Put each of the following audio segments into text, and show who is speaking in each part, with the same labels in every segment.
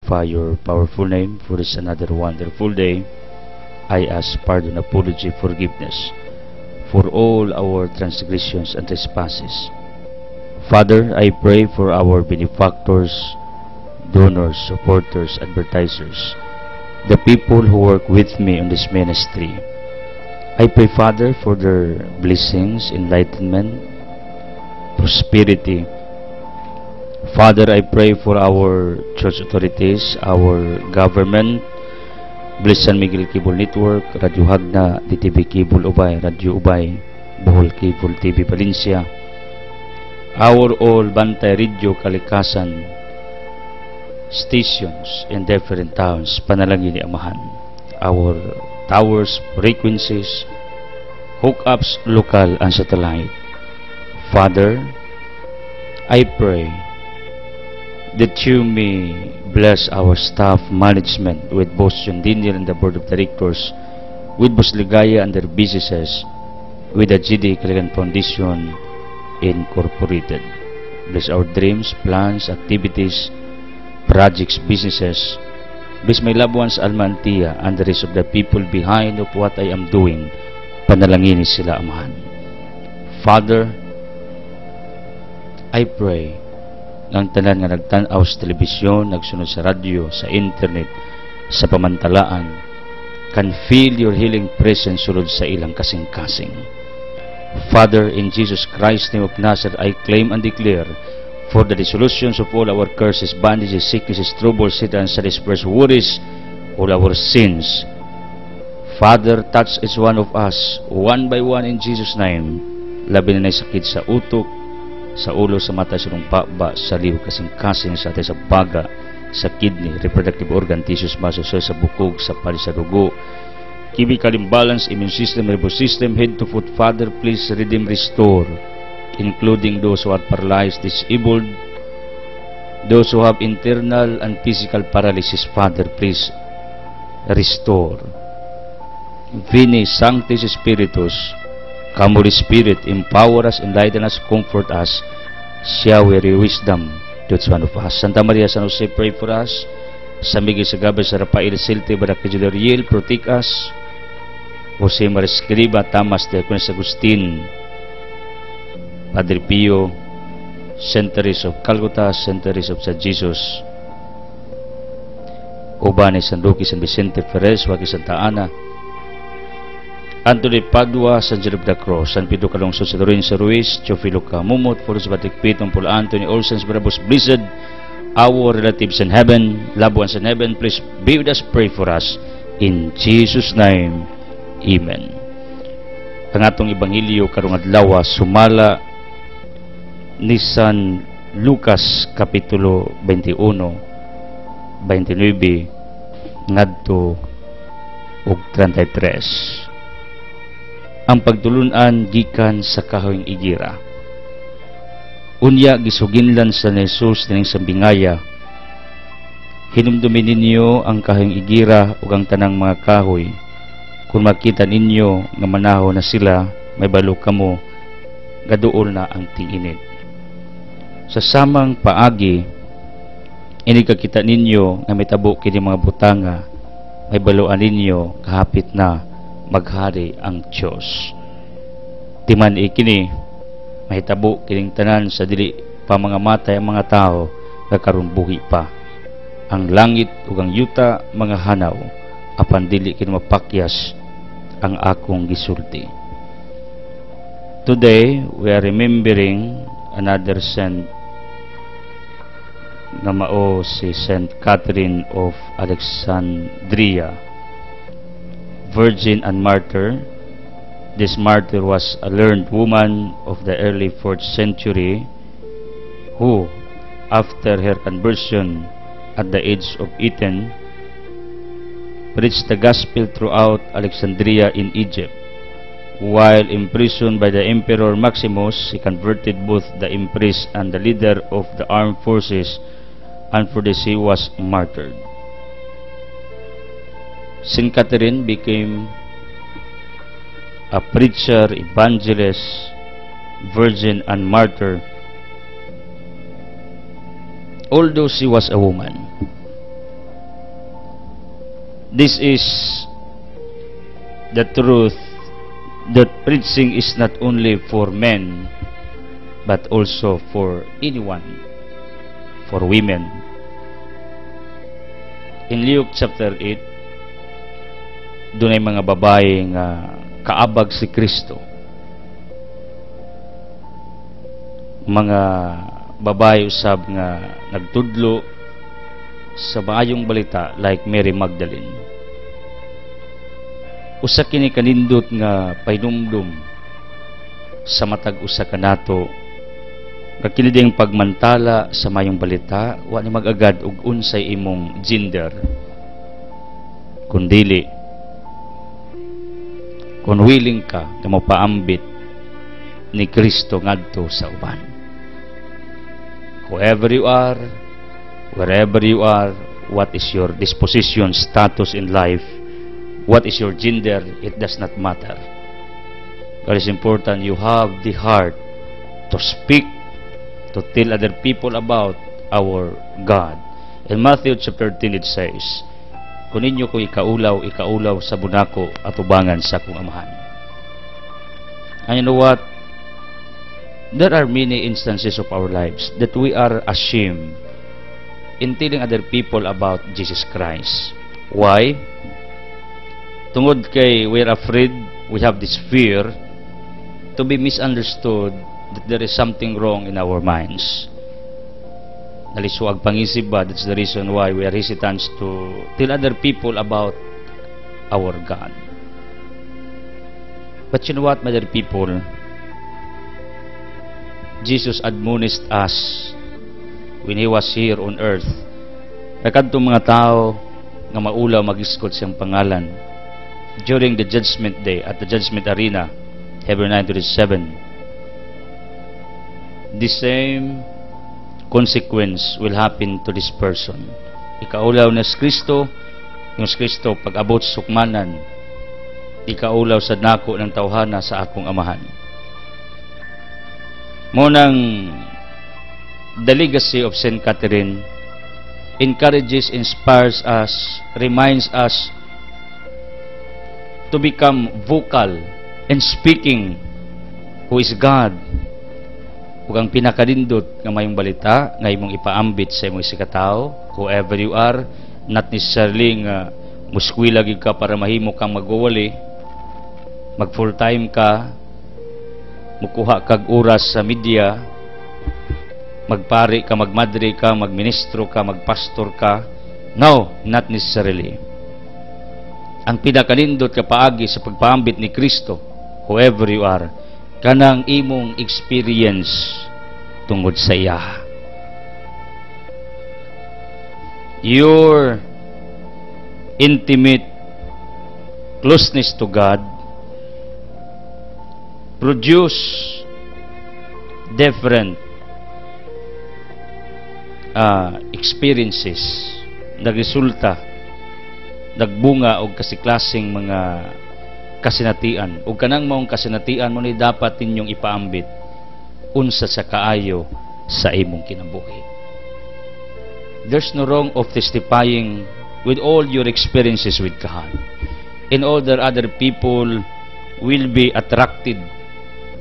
Speaker 1: glorify your powerful name for this another wonderful day. I ask pardon, apology, forgiveness for all our transgressions and trespasses. Father, I pray for our benefactors, donors, supporters, advertisers, the people who work with me on this ministry. I pray, Father, for their blessings, enlightenment, prosperity. Father, I pray for our church authorities, our government, Bless San Miguel Cable Network, Radio Hagna, DTV Cable Ubay, Radio Ubay, Bohol Cable TV Valencia, our all Bantay Radio Kalikasan stations in different towns, panalangin ni Amahan, our towers, frequencies, hookups, local and satellite. Father, I pray that you may bless our staff management with Boss John Daniel and the Board of Directors, with Boss Ligaya and their businesses, with the GD Kaligan Foundation Incorporated. Bless our dreams, plans, activities, projects, businesses. Bless my loved ones, Alma and Tia, and the rest of the people behind of what I am doing. Panalangin sila, Amahan. Father, I pray ng tanan nga nagtanaw sa telebisyon, nagsunod sa radyo, sa internet, sa pamantalaan, can feel your healing presence sulod sa ilang kasing-kasing. Father, in Jesus Christ's name of Nazareth, I claim and declare for the dissolutions of all our curses, bondages, sicknesses, troubles, Satan, satisfies, worries, all our sins. Father, touch each one of us, one by one in Jesus' name. Labi na sakit sa utok, sa ulo, sa mata, sa lungpaba, sa liho, kasing-kasing, sa atay, sa baga, sa kidney, reproductive organ, tissues, muscles, sa bukog, sa pali, sa dugo, chemical imbalance, immune system, nervous system, head to foot. Father, please redeem, restore, including those who are paralyzed, disabled, those who have internal and physical paralysis. Father, please restore. Veni Sanctis Spiritus, come Holy Spirit, empower us, enlighten us, comfort us, shower your wisdom to each one of us. Santa Maria, San Jose, pray for us. San Miguel Sagabal, San Rafael, Silte, Baracajil, Riel, protect us. Jose Maria Escriba, Tamas, Diaconis Agustin, Padre Pio, Saint Teresa of Calcutta, Saint Teresa of San Jesus, Obane, San Roque, San Vicente Ferez, Wagi Santa Ana, Anthony Padua, San Jerome de la Cruz, San Pedro Calungsod, San Lorenzo Ruiz, Teofilo Camumot, Forus Batik Pitong, Paul Anthony, all saints, Barabos, Blizzard, our relatives in heaven, loved ones in heaven, please be with us, pray for us. In Jesus' name, Amen. Ang atong Ebanghelyo karong adlaw sumala ni San Lucas Kapitulo 21, 29, ngadto ug 33. Ang pagtulunan gikan sa kahoyng igira. Unya gisuginlan sa Jesus ning sambingaya, hinumdumin ninyo ang kahoyng igira ug ang tanang mga kahoy. Kung makita ninyo nga manaho na sila, may balo kamo, gaduol na ang tinginit. Sa samang paagi, inikakita ninyo nga may tabo kini mga butanga, may baluan ninyo kahapit na maghari ang Diyos. Timan ikini, mahitabo kining tanan sa dili pa mga matay ang mga tao kakaron buhi pa. Ang langit ug ang yuta mga hanaw, apan dili kini mapakyas ang akong gisulti. Today we are remembering another saint nga mao si Saint Catherine of Alexandria, virgin and martyr. This martyr was a learned woman of the early 4th century who, after her conversion at the age of 18, preached the gospel throughout Alexandria in Egypt. While imprisoned by the Emperor Maximus, he converted both the empress and the leader of the armed forces, and for this he was martyred. Saint Catherine became a preacher, evangelist, virgin, and martyr, although she was a woman. This is the truth that preaching is not only for men but also for anyone, for women. In Luke chapter 8, doon ay mga babae nga kaabag si Kristo. Mga babae usab nga nagtudlo sa maayong balita like Mary Magdalene. Usa kini kanindot nga painumdum sa matag usa kanato nga kini ding pagmantala sa mayong balita wa ni magagad og unsay imong gender, kundili kung willing ka nga mapaambit ni Kristo ngadto sa uban. Whoever you are, wherever you are, what is your disposition, status in life, what is your gender, it does not matter. What is important, you have the heart to speak, to tell other people about our God. In Matthew chapter 10 it says, kung ninyo ko ikaulaw, ikaulaw sa bunako at ubangan sa akong amahan. And you know what? There are many instances of our lives that we are ashamed in telling other people about Jesus Christ. Why? Tungod kay we're afraid, we have this fear to be misunderstood, that there is something wrong in our minds. Nalisuag pangisip ba? That's the reason why we are hesitant to tell other people about our God. But you know what, my dear people? Jesus admonished us when He was here on earth. Nakadtong mga tao nga maulaw mag-iskot siyang pangalan during the judgment day at the judgment arena, Hebrews 9:37. The same consequence will happen to this person. Ikaulaw na si Kristo, yung si Kristo pag-abot sukmanan, ikaulaw sa nako ng tawhana sa akong amahan. Munang the legacy of Saint Catherine encourages, inspires us, reminds us to become vocal in speaking who is God. Ug ang pinakadindot nga mayong balita nga imong ipaambit sa imong sikataw, whoever you are, not necessarily nga muskwila gyud ka para mahimo kang magwawali, mag full time ka, mukuha kag oras sa media, magpari ka, magmadre ka, magministro ka, magpastor ka. No, not necessarily. Ang pinakanindot ka paagi sa pagpaambit ni Kristo, whoever you are, kanang imong experience tungod sa iya. Your intimate closeness to God produce different experiences, nagresulta, nagbunga og kasiklasing mga kasinatian. Ug kanang maong kasinatian mo ni dapat ninyong ipaambit unsa sa kaayo sa imong kinabuhi. There's no wrong of testifying with all your experiences with God. In order other people will be attracted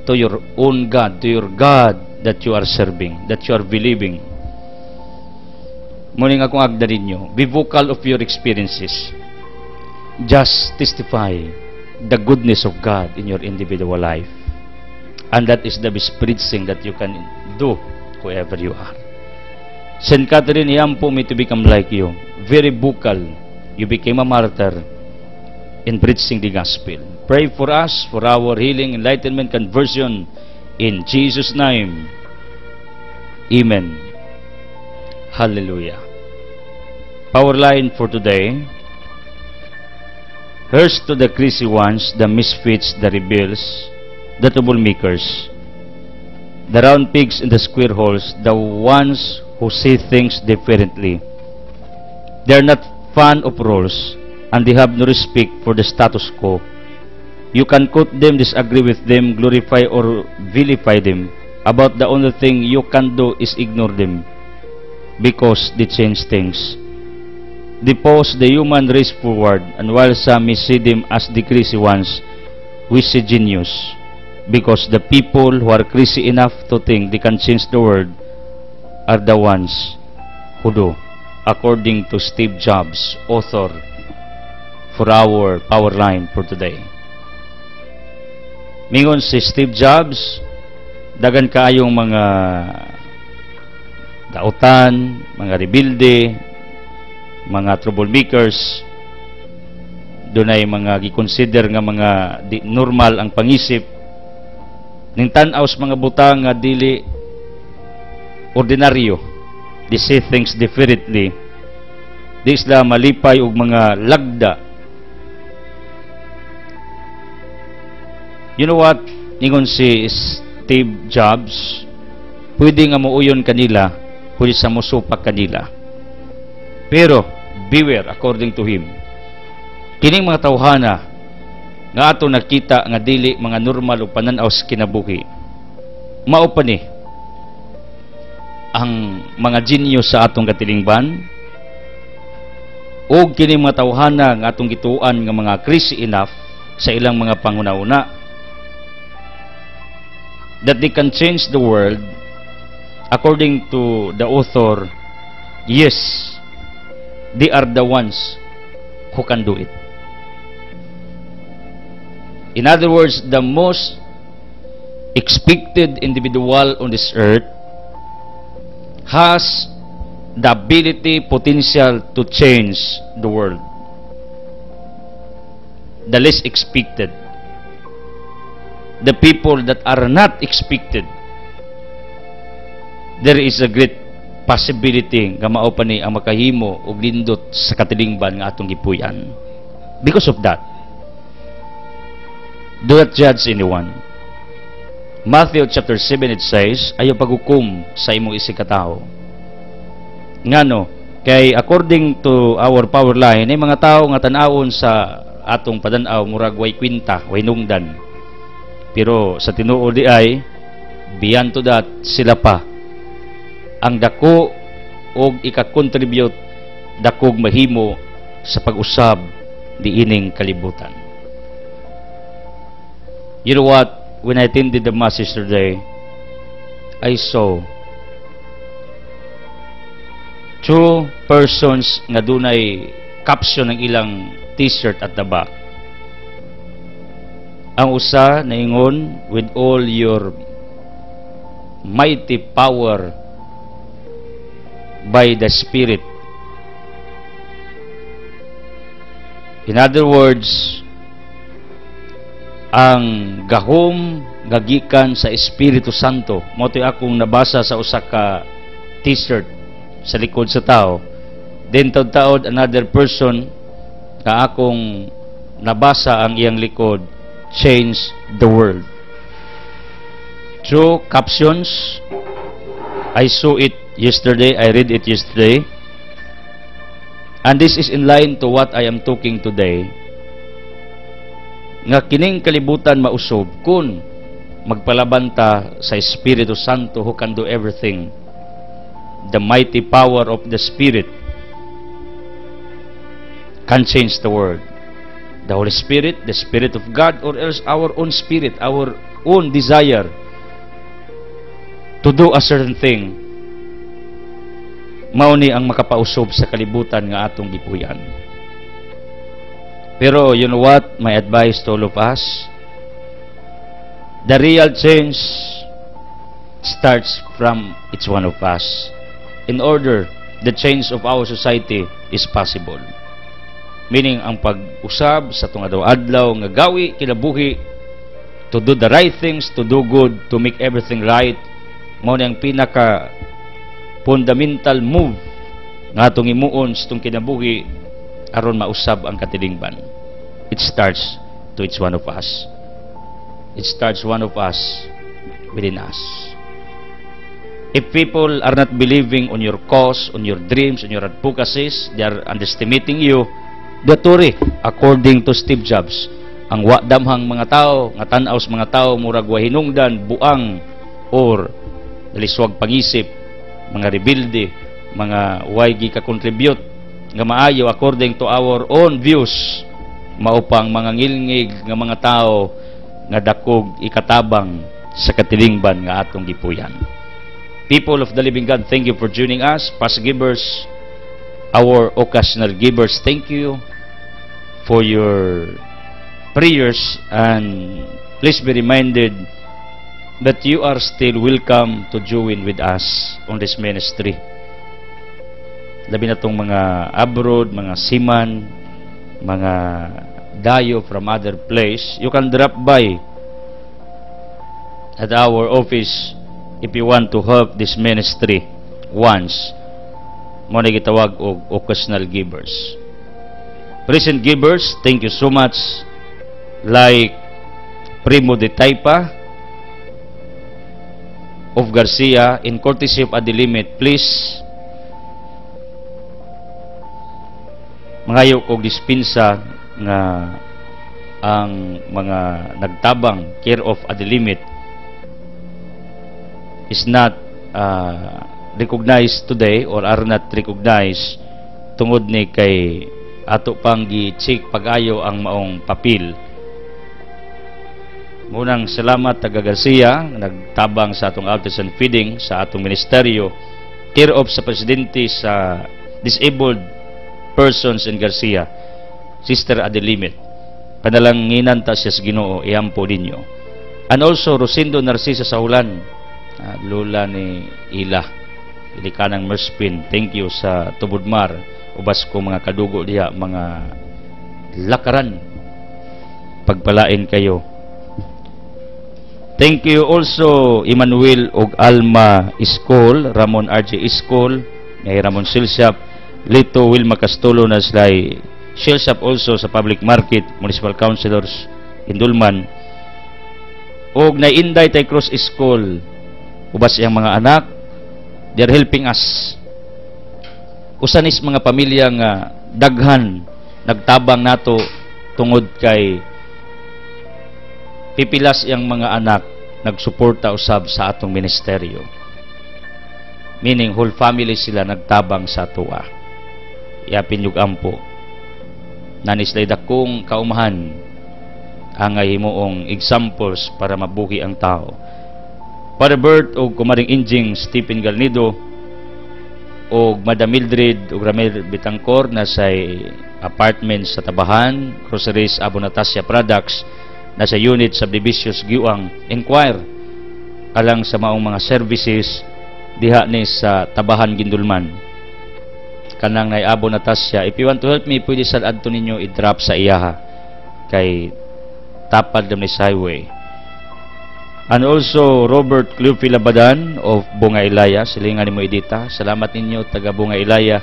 Speaker 1: to your own God, to your God that you are serving, that you are believing. Muling akong agda ninyo, be vocal of your experiences. Just testify the goodness of God in your individual life. And that is the best preaching that you can do, whoever you are. Saint Catherine, iampo me to become like you. Very vocal. You became a martyr in preaching the gospel. Pray for us, for our healing, enlightenment, conversion, in Jesus' name. Amen. Hallelujah. Power line for today. Here's to the crazy ones, the misfits, the rebels, the troublemakers, the round pigs in the square holes, the ones who see things differently. They are not fan of rules, and they have no respect for the status quo. You can quote them, disagree with them, glorify or vilify them. About the only thing you can do is ignore them, because they change things. depose the human race forward, and while some may see them as the crazy ones, we see genius, because the people who are crazy enough to think they can change the world are the ones who do, according to Steve Jobs, author for our power line for today. Mingon si Steve Jobs, dagan kaayong mga dautan, mga rebilde, mga troublemakers, dunay mga gi-consider nga mga di normal ang pangisip, ning tan-aw sa mga butang nga dili ordinaryo, they say things differently, di sila malipay og mga lagda. You know what? Ningon si Steve Jobs, pwede nga muuyon kanila, pwede sa musupak kanila. Pero, beware, according to him, kining mga tawhana nga ato nakita nga dili mga normal o pananaw sa kinabuhi, mao pa ni ang mga genius sa atong katilingban, o kining mga tawhana nga atong gituan nga mga crazy enough sa ilang mga panguna-una, that they can change the world. According to the author, yes, they are the ones who can do it. In other words, the most expected individual on this earth has the ability, potential to change the world. The least expected, the people that are not expected, there is a great possibility nga mao pa ni ang makahimo og lindot sa katilingban nga atong gipuy-an. Because of that, do not judge anyone. Matthew chapter 7, it says, ayaw paghukom sa imong isikataho. Ngano, kay according to our power line, ay mga tao nga tan-awon sa atong padanaw murag way kwinta, way nungdan. Pero sa tinuod di ay, beyond to that, sila pa ang dako og ika-contribute dakog mahimo sa pag-usab di ining kalibutan. You know what? When I attended the mass yesterday, I saw two persons nga dunay caption ng ilang t-shirt at the back. Ang usa naingon, with all your mighty power by the Spirit. In other words, ang gahom gagikan sa Espiritu Santo. Motoy akong nabasa sa usa ka t-shirt sa likod sa tao. Then taod another person ka akong nabasa ang iyang likod, change the world. Through captions, I saw it yesterday, I read it yesterday, and this is in line to what I am talking today, nga kining kalibutan mausob kun magpalabanta sa Espiritu Santo who can do everything. The mighty power of the Spirit can change the world. The Holy Spirit, the Spirit of God, or else our own spirit, our own desire to do a certain thing, mao ni ang makapausob sa kalibutan nga atong gipuy-an. Pero you know what? My advice to all of us, the real change starts from each one of us. In order the change of our society is possible. Meaning, ang pag-usab sa itong adlaw nga gawi, kinabuhi, to do the right things, to do good, to make everything right, mao ni ang pinaka fundamental move nga atong imuon sa itong kinabuhi aron mausab ang katilingban. It starts to each one of us. It starts one of us within us. If people are not believing on your cause, on your dreams, on your advocacies, they are underestimating you. Daturi, according to Steve Jobs, ang damhang mga tao, nga tan-aw sa mga tao, murag wa hinungdan, buang, or daliswag pangisip, mga rebilde, mga way gi ka-contribute nga maayo according to our own views, maupang mga ngilngig nga mga tao nga dakog ikatabang sa katilingban nga atong gipuyan. People of the living God, thank you for joining us. Past givers, our occasional givers, thank you for your prayers, and please be reminded that you are still welcome to join with us on this ministry. Labi na itong mga abroad, mga seaman, mga dayo from other place, you can drop by at our office if you want to help this ministry once. Mo na gitawag og occasional givers. Present givers, thank you so much, like Primo de Taipa of Garcia, in courtesy of Adilimit, please mangayo og dispensa nga ang mga nagtabang care of Adilimit is not recognized today or are not recognized tungod ni kay ato pang gi-check pag-ayo ang maong papel. Munang salamat taga Garcia nagtabang sa atong artisan feeding sa atong ministeryo, care of sa presidente sa disabled persons in Garcia, Sister Adelimit. Panalanginan ta siya sa Ginoo, iampo ninyo. And also Rosindo Narcisa Saulan, lula ni Ila, ili kanang Merspin, thank you sa tubudmar ubas ko mga kadugo diya, mga lakaran, pagpalain kayo. Thank you also Emmanuel og Alma Iskol, Ramon RJ Iskol, ngay Ramon Silshap, Lito Wilma Castulo na slay Silshap also sa Public Market, Municipal Councilors Indulman, og na Inday Tay Cruz Iskol, ubas iyang mga anak, they are helping us. Usanis mga pamilya nga daghan nagtabang nato tungod kay pipilas iyang mga anak nagsuporta usab sa atong ministeryo. Meaning whole family sila nagtabang sa tuwa. Iapin yung ampo. Nanislay dakong kaumahan ang himuong examples para mabuhi ang tao. Father Bert o kumaring Injing Stephen Galnido o Madam Mildred o Ramel Bitangkor na sa apartment sa Tabahan, Groceries Abu Natasha Products, nasa unit subdivisions Giwang, inquire alang sa maong mga services diha ni sa Tabahan Gindulman. Kanang nay Abu Natasha, if you want to help me, pwede sa adto ninyo i-drop sa iyaha kay tapad lang ni highway. And also Robert Cleophila Badan of Bunga Ilaya, silingan mo edita. Salamat ninyo taga Bunga Ilaya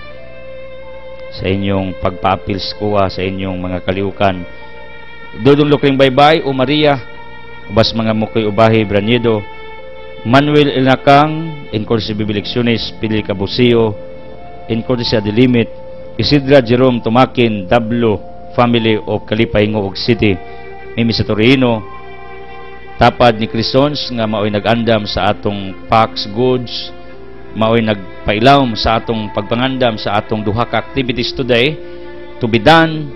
Speaker 1: sa inyong pagpa-appeals kuha sa inyong mga kaliukan. Dudong Lukring Baybay o Maria, ubas mga mukoy ubahi Brañedo, Manuel Elnacang, in course Bibilecciones, Pili Cabusio, in course Adilimit, Isidra Jerome Tumakin, Dablo, family of Kalipay Ngog City, Mimi sa Torino, tapad ni Crisons nga maoy nag-andam sa atong Pax Goods, maoy nagpailawom sa atong pagpangandam sa atong duha ka activities today to be done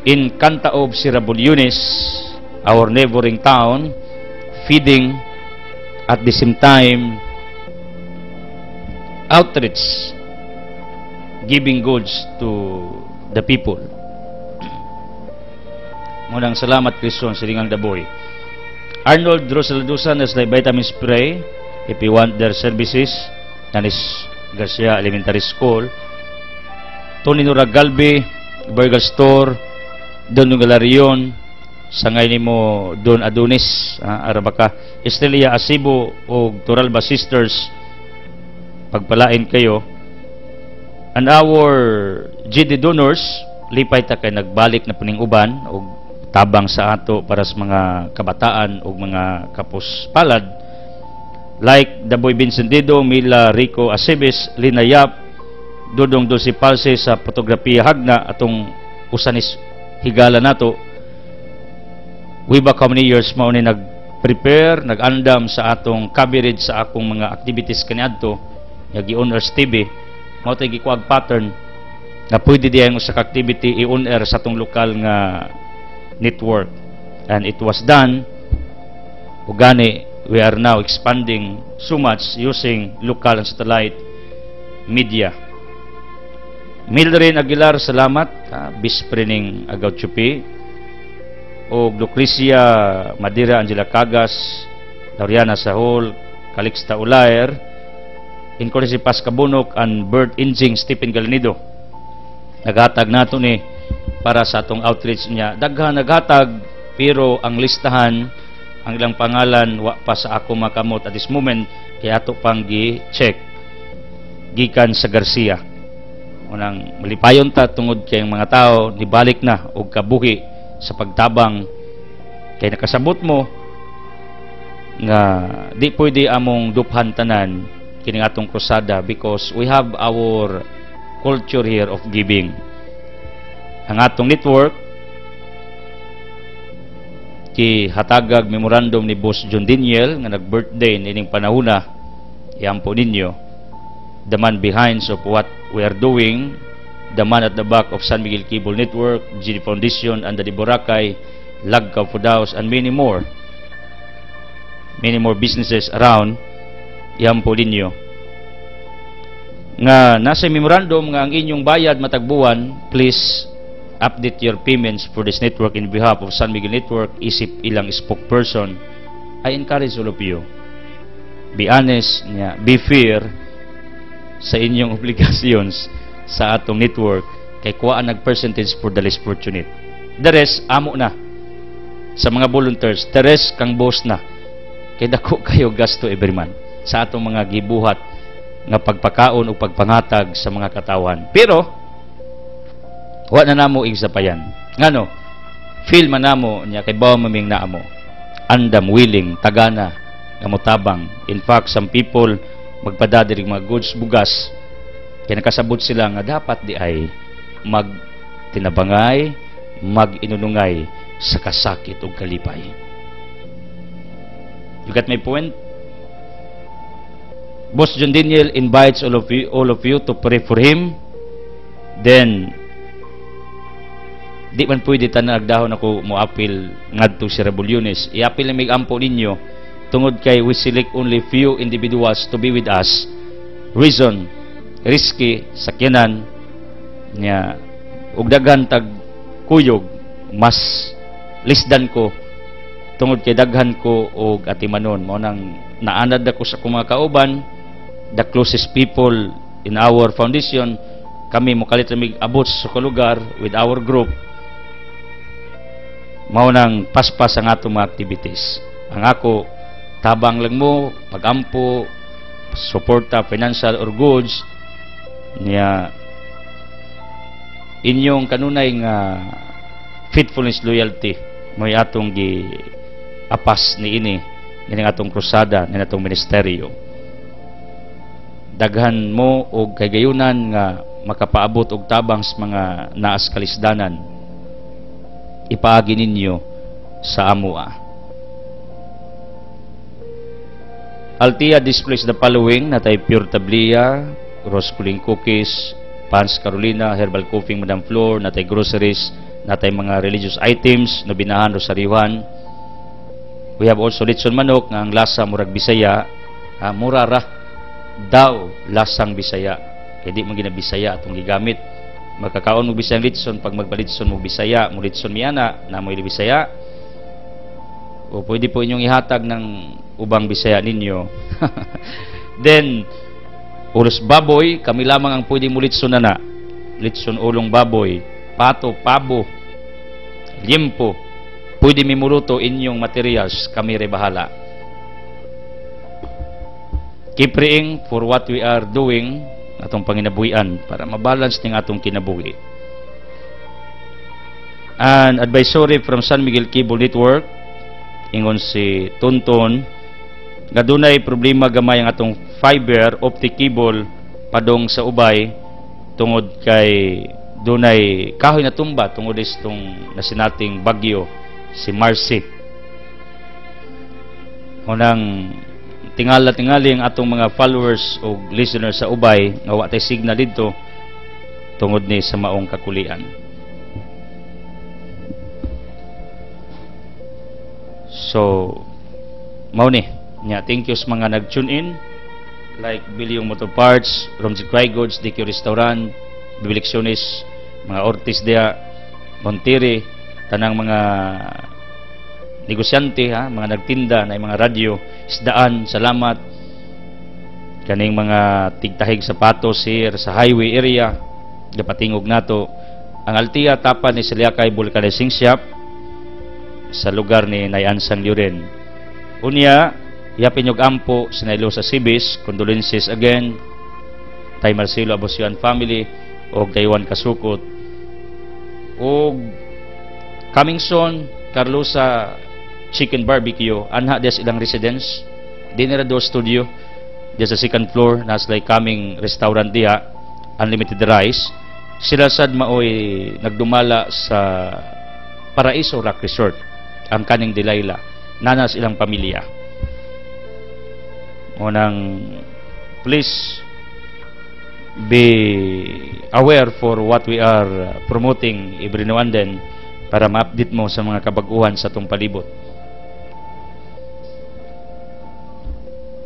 Speaker 1: in Cantaob, Sirabulyones, our neighboring town, feeding at the same time outreach, giving goods to the people. Munang salamat Krison, silingang Daboy. Arnold Rosaldusan as the vitamin spray, if you want their services, Nanis Garcia Elementary School. Tony Nura Galbi, Burger Store, Don Galarion, sangay nimo Don Adonis, Arabaka, Estelia Asibo o Turalba Sisters, pagpalain kayo. And our GD donors, lipay ta kay nagbalik na puning-uban o tabang sa ato para sa mga kabataan o mga kapuspalad, like Daboy Vincendido, Mila Rico Acebes, Lina Yap, Dudong Dulce Palse sa fotografiya hagna atong usanis higala nato. We ba how many years mao ni nag-prepare, nag-andam sa atong coverage sa akong mga activities kaniadto, yagi Honors TV, mao tay gikuag pattern nga pwede diyan sa activity i-on air sa tong lokal nga network, and it was done. Ug gani we are now expanding so much using local and satellite media. Mildred Aguilar, salamat. Bispre ning Agaw Chupi. O Lucrecia Madira, Angela Cagas, Lauriana Sahol, Calixta Ulayer, Incorsi Pascabunok, and Bird Injing Stephen Galinido. Naghatag nato ni para sa atong outreach niya. Daghan naghatag, pero ang listahan, ang ilang pangalan, wa pa sa ako makamot at this moment, kaya ato pang gi-check gikan sa Garcia. Unang malipayon ta tungod kay mga tao nibalik na og kabuhi sa pagtabang kay nakasabot mo nga di pwede among duphan tanan kining atong krusada because we have our culture here of giving. Ang atong network ki hatagag memorandum ni Boss John Daniel nga nag-birthday nining panahona, iampo ninyo. The man behind of what we are doing, the man at the back of San Miguel Cable Network, GD Foundation, and the Boracay, Lagkaw Fudaos, and many more businesses around. Yan po ninyo nga nasa memorandum nga ang inyong bayad matagbuan, please update your payments for this network in behalf of San Miguel Network. Isip ilang spokesperson. I encourage all of you, be honest, be fair sa inyong obligations sa atong network, kay kuhaan nag-percentage for the less fortunate. The rest, amo na sa mga volunteers. The rest, kang boss na. Kay dako kayo gasto every month sa atong mga gibuhat nga pagpakaon o pagpangatag sa mga katawan. Pero, wa na namo igsapayan. Ngano, feel man namo niya kay bawa maming naamo. Andam, willing, tagana, nga motabang. In fact, some people magpadadirig mga goods bugas kaya nakasabot sila nga dapat di ay magtinabangay, mag-inunungay sa kasakit o kalipay. You got my point? Boss John Daniel invites all of you to pray for him. Then di man pwede tanagdahon ako mo apil ngadto si Rebulyones. I-apil na mig ampo ninyo tungod kay we select only few individuals to be with us. Reason, risky, sakyanan niya, ug daghan tag kuyog, mas lisdan ko tungod kay daghan ko og atimanon. Mao nang naanad ako sa akong mga kauban, the closest people in our foundation. Kami mokalit mig abot sa lugar with our group. Mao nang paspas ang atong mga activities. Ang ako tabang lang mo, pagampo, suporta, financial or goods niya inyong kanunay nga faithfulness, loyalty mo'y atong gi apas ni ini ng atong krusada, ng atong ministeryo. Daghan mo og kagayunan nga makapaabot og tabang sa mga naas kalisdanan, ipaagi ninyo sa amua. Altia displays the following: natay Pure Tablia, Rose Cooling Cookies, Pans Carolina, Herbal Coffee Madam Flor, natay groceries, natay mga religious items, nobinahan, rosarihan. We have also litson manok nga ang lasa murag Bisaya, murara daw lasang Bisaya. Kaya di mo ginabisaya atong gigamit. Magkakaon mo Bisayang litson, pag magpalitson mo Bisaya, mo litson miyana, na mo Bisaya. O pwede po inyong ihatag ng ubang Bisaya ninyo. Then, ulos baboy, kami lamang ang pwede mo litson na. Litson ulong baboy, pato, pabo, limpo. Pwede mimuluto inyong materials, kami rebahala. Keep praying for what we are doing, atong panginabuhian, para mabalance ng atong kinabuhi. And advisory from San Miguel Cable Network, ingon si Tonton, nga dunay problema gamay ang atong fiber optic cable padong sa ubay tungod kay dunay kahoy na tumba tungod itong nasinating bagyo si Marcy. Unang tingala-tingali ang atong mga followers o listeners sa ubay nga wa tay signal didto tungod ni sa maong kakulian. So mao ni nya, thank you sa mga nag-tune in like Bilyong Motor Parts, Romsey Cry Goods, DQ Restaurant, Bibileksionis, mga Ortiz dia, Montiri, tanang mga negosyante ha, mga nagtinda na mga radyo, isdaan, salamat. Kaning mga tigtahig sapatos here sa highway area, gapatingog nato. Ang Altia tapan ni Siliakay Vulcanizing Shop sa lugar ni Nayansang Luren. Unya, yapin yung ampo sinaylo sa Sibis, condolences again, Tay Marcelo Abosyan family, o Gaywan Kasukot, o coming soon, Carlosa Chicken Barbecue, anha des ilang residence, dinera do studio, dia sa second floor, naslay kaming restaurant dia, unlimited rice, sila sad maoy nagdumala sa Paraiso Rock Resort, ang kaning Delilah, nanas ilang pamilya. Unang, please be aware for what we are promoting every now and then para ma-update mo sa mga kabaguhan sa itong palibot.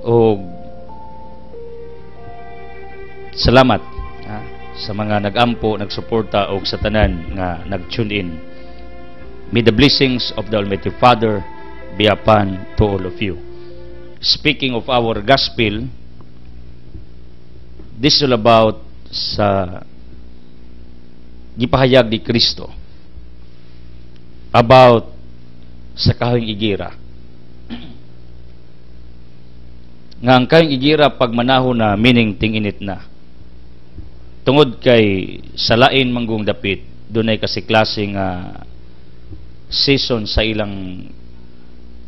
Speaker 1: O salamat sa mga nag-ampo, nagsuporta o sa tanan nga nag-tune in. May the blessings of the Almighty Father be upon to all of you. Speaking of our gospel, this is all about sa gipahayag ni Kristo about sa kahing igira. Nga ang kahing igira pag manahon na, meaning tinginit na. Tungod kay salain manggong dapit, dunay kasi klaseng season sa ilang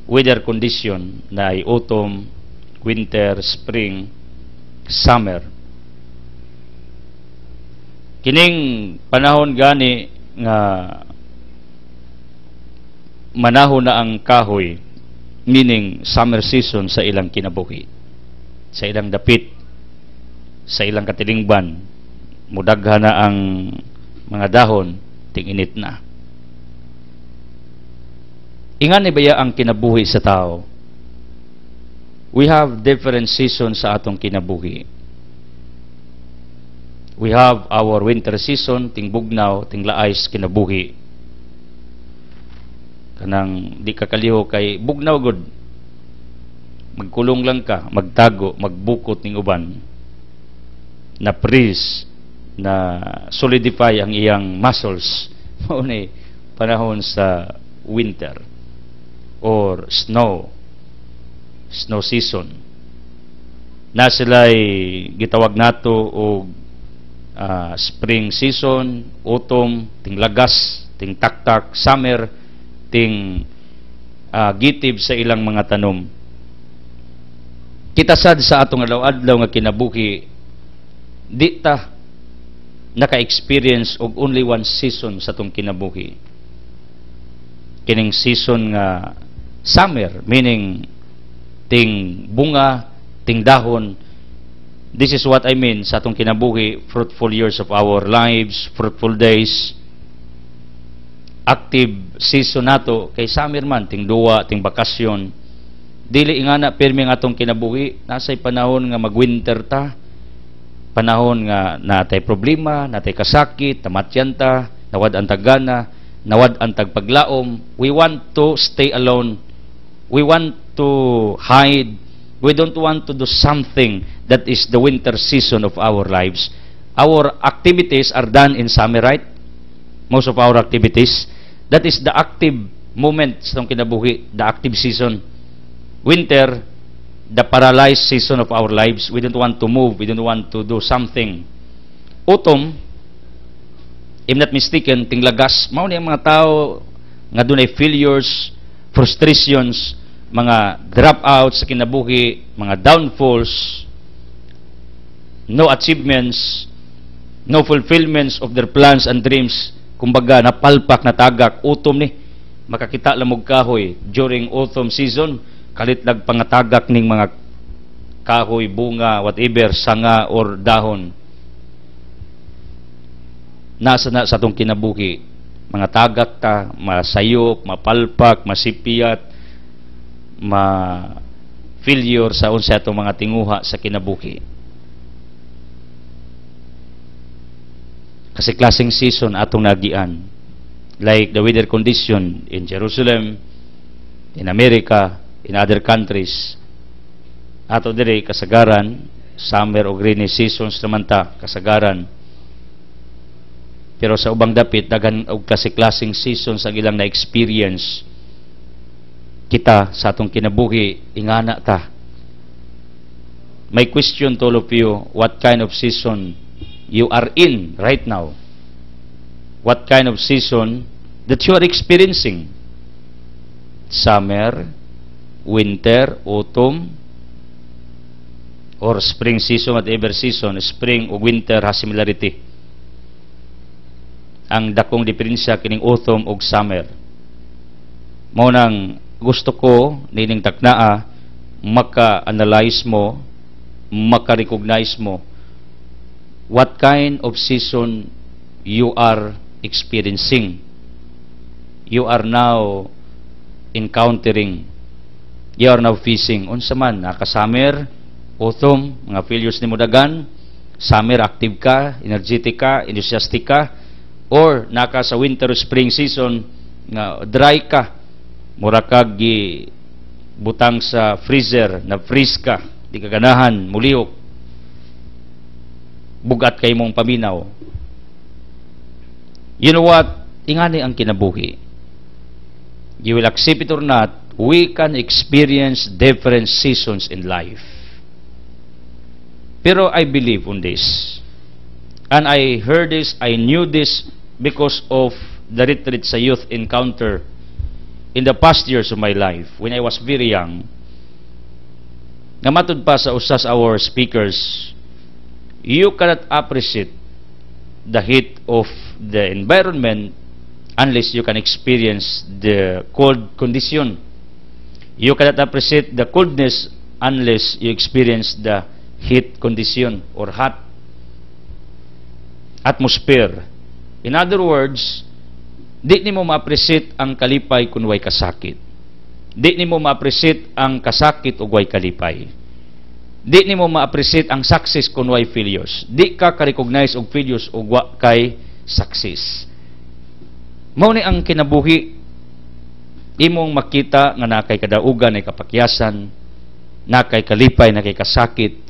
Speaker 1: weather condition na ay autumn, winter, spring, summer. Kining panahon gani nga manahon na ang kahoy, meaning summer season sa ilang kinabuhi, sa ilang dapit, sa ilang katilingban, mudaghan na ang mga dahon, tinginit na. Ingan ni baya ang kinabuhi sa tao? We have different seasons sa atong kinabuhi. We have our winter season, ting bugnaw, ting laayos kinabuhi. Kanang di kakaliho kay bugnaw good. Magkulong lang ka, magtago, magbukot ning uban. Na freeze, na solidify ang iyang muscles. Mao ni panahon sa winter or snow season. Na sila'y gitawag nato og spring season, autumn, ting lagas, ting taktak, summer, ting gitib sa ilang mga tanom. Kita sad sa atong adlaw-adlaw nga kinabuhi, di ta naka-experience og only one season sa atong kinabuhi. Kining season nga summer, meaning ting bunga, ting dahon. This is what I mean sa atong kinabuhi, fruitful years of our lives, fruitful days, active season nato kay summer man, ting duwa, ting bakasyon. Dili ingana pirmi nga atong kinabuhi, nasay panahon nga mag-winter ta, panahon nga natay problema, natay kasakit, tamatyan ta, nawad ang tagana, nawad ang tagpaglaom. We want to stay alone. We want to hide. We don't want to do something that is the winter season of our lives. Our activities are done in summer, right? Most of our activities. That is the active moment sa kinabuhi, the active season. Winter, the paralyzed season of our lives. We don't want to move. We don't want to do something. Autumn, if not mistaken, tinglagas, mao ni ang mga tao nga dunay failures, frustrations, mga dropouts sa kinabuhi, mga downfalls, no achievements, no fulfillments of their plans and dreams. Kumbaga, napalpak na tagak, autumn ni. Makakita lamog kahoy during autumn season, kalitlag pangatagak ning mga kahoy, bunga, whatever, sanga or dahon. Nasa na sa itong kinabuhi, mga tagak ta, masayop, mapalpak, masipiyat, ma-failure sa unsa itong mga tinguha sa kinabuhi. Kasi klaseng season atong nagian, like the weather condition in Jerusalem, in America, in other countries. Ato dire kasagaran, summer o rainy seasons naman ta, kasagaran. Pero sa ubang dapit, dagan og klase-klaseng seasons ang ilang na-experience. Kita sa atong kinabuhi, ingana ta. My question to all of you, what kind of season you are in right now? What kind of season that you are experiencing? Summer, winter, autumn, or spring season, whatever season. Spring o winter has similarity. Ang dakong diferensya kining autumn ug summer. Mao nang gusto ko nining taknaa maka-analyze mo, maka-recognize mo what kind of season you are experiencing. You are now encountering, you are now facing. Unsa man, naka-summer, autumn, mga failures ni mo dagan, summer active ka, energetic ka, enthusiastic ka, or naka sa winter spring season nga dry ka, mura kag butang sa freezer, na freeze ka, di ka ganahan, mulihok, bugat kay mong paminaw. You know what? Ingani ang kinabuhi. You will accept it or not, we can experience different seasons in life. Pero I believe on this. And I heard this, I knew this because of the retreat sa youth encounter in the past years of my life when I was very young. Namatod pa sa usas our speakers, you cannot appreciate the heat of the environment unless you can experience the cold condition. You cannot appreciate the coldness unless you experience the heat condition or hot atmosphere. In other words, di nimo ma-appreciate ang kalipay kung way kasakit. Di nimo ma-appreciate ang kasakit ug way kalipay. Di nimo ma-appreciate ang success kung way failures. Di ka ka-recognize og failures ug wa kay success. Mao ni ang kinabuhi, imong makita nga nakay kadaugan, ay kapakyasan, nakay kalipay, nakay kasakit.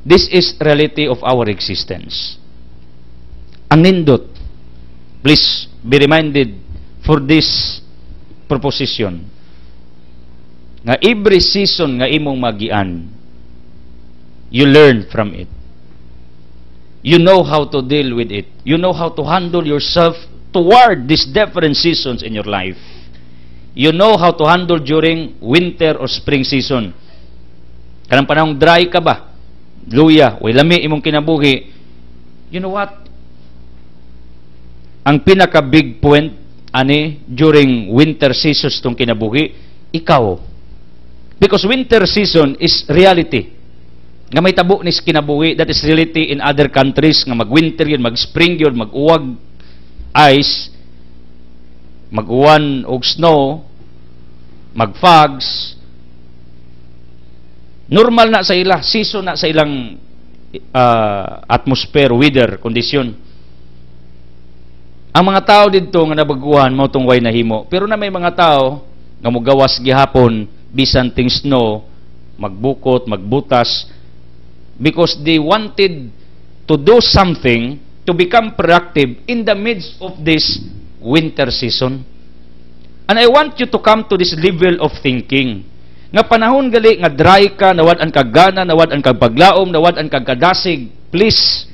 Speaker 1: This is reality of our existence. Ang nindot, please be reminded for this proposition nga every season nga imong magian, you learn from it. You know how to deal with it. You know how to handle yourself toward these different seasons in your life. You know how to handle during winter or spring season. Kanang panahong dry ka ba? Luya, way lami imong kinabuhi. You know what? Ang pinaka big point ani during winter seasons tong kinabuhi, ikaw. Because winter season is reality. Nga may tabo ni kinabuhi, that is reality in other countries nga mag-winter yun, mag-spring yun, mag-uwag ice, mag-uwan og snow, mag-fogs. Normal na sa ila, season na sa ilang atmosphere, weather, condition. Ang mga tao dito nga nabaguhan mao tong way nahimo. Pero na may mga tao nga mogawas gihapon bisan ting snow, magbukot, magbutas, because they wanted to do something to become productive in the midst of this winter season. And I want you to come to this level of thinking. Nga panahon gali nga dry ka, nawad ang kagana, nawad ang kagpaglaom, nawad ang kagkadasig, please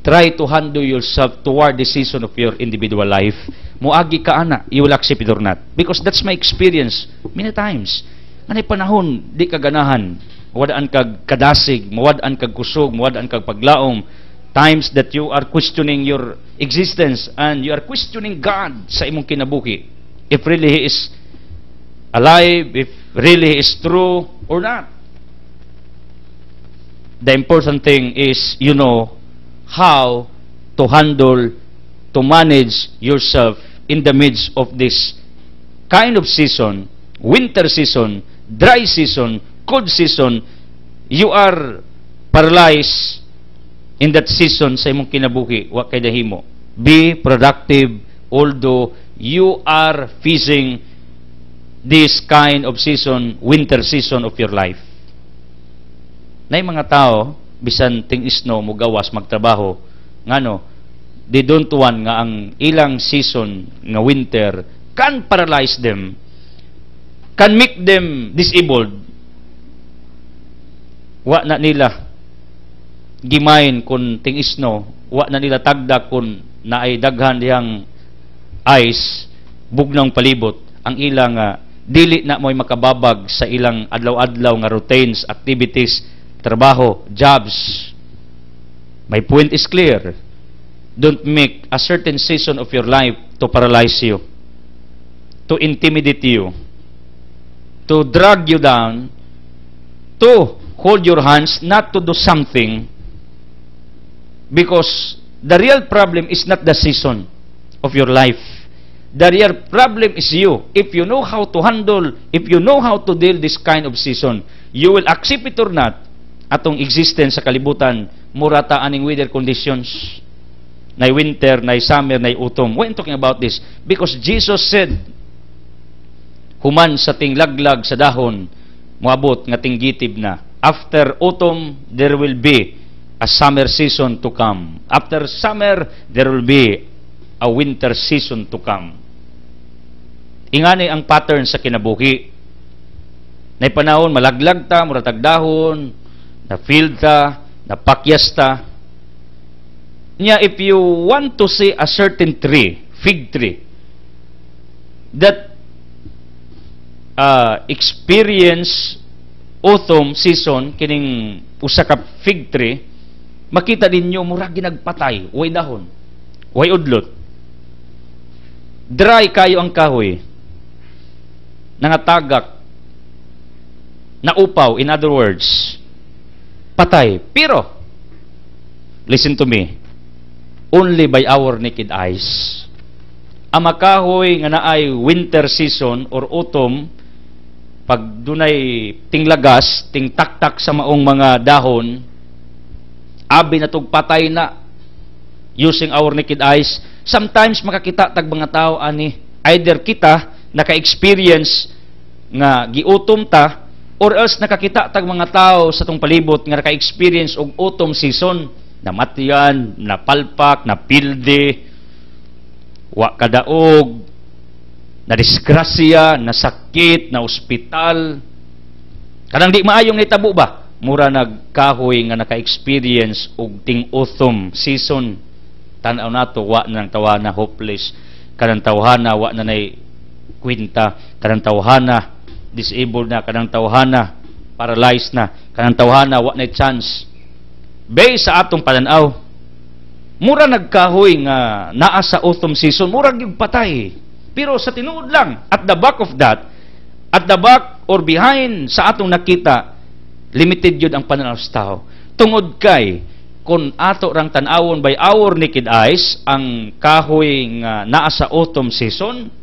Speaker 1: try to handle yourself toward the season of your individual life. Muagi ka ana, you will accept it or not. Because that's my experience many times. Anay panahon, di ka ganahan, mawad ang kagkadasig, mawad ang kagkusog, mawad ang kagpaglaom. Times that you are questioning your existence and you are questioning God sa imong kinabuhi. If really He is alive, if really He is true or not. The important thing is you know how to handle, to manage yourself in the midst of this kind of season, winter season, dry season, cold season. You are paralyzed in that season sa imong kinabuhi, wa kay dahimo. Be productive although you are facing this kind of season, winter season of your life. Nay mga tao, bisan ting isno mo gawas magtrabaho, ngano, they don't want nga ang ilang season nga winter can paralyze them, can make them disabled. Wa na nila gimain kun ting isno, wa na nila tagda kun naay daghan diyang ice bugnang palibot, ang ilang dili na mo'y makababag sa ilang adlaw-adlaw nga routines, activities, trabaho, jobs. My point is clear. Don't make a certain season of your life to paralyze you, to intimidate you, to drag you down, to hold your hands, not to do something, because the real problem is not the season of your life. The real problem is you. If you know how to handle, if you know how to deal this kind of season, you will accept it or not, atong existence sa kalibutan, murata aning weather conditions, na winter, na summer, na autumn. We're talking about this because Jesus said, human sa ting laglag sa dahon, moabot nga ting gitib na. After autumn, there will be a summer season to come. After summer, there will be a winter season to come. Ingani ang pattern sa kinabuhi. Nay panahon, malaglag ta, muratag dahon, na field ta, na pakyas ta. Nya, if you want to see a certain tree, fig tree, that experience autumn season, kining usa ka fig tree, makita ninyo, mura ginagpatay, way dahon, way udlot. Dry kayo ang kahoy, nangatagak, naupaw, in other words, patay. Pero, listen to me, only by our naked eyes, ang makahoy nga naay winter season or autumn, pag dunay tinglagas, tingtaktak sa maong mga dahon, abi na tog patay na, using our naked eyes, sometimes makakita tag mga tao ani, either kita naka-experience nga giutom ta, or else nakakita tag mga tao sa tong palibot nga naka-experience og autumn season, namatiyan, napalpak, napilde, wa kadaog, na disgrasya, na sakit, na ospital. Kanang di maayong nitabo ba? Mura nagkahoy nga naka-experience og ting autumn season. Tanaw nato, wa na nang tawana hopeless. Kanang tawhana, wa na nay kwinta. Kanang tawhana, disabled na. Kanang tawhana, paralyzed na. Kanang tawhana, wa na chance. Based sa atong pananaw, mura nagkahoy nga naa sa autumn season, mura gyud patay. Pero sa tinuod lang, at the back of that, at the back or behind sa atong nakita, limited yun ang pananaw sa tao. Tungod kay, kung ato rang tanawon by our naked eyes, ang kahoy nga naa sa autumn season,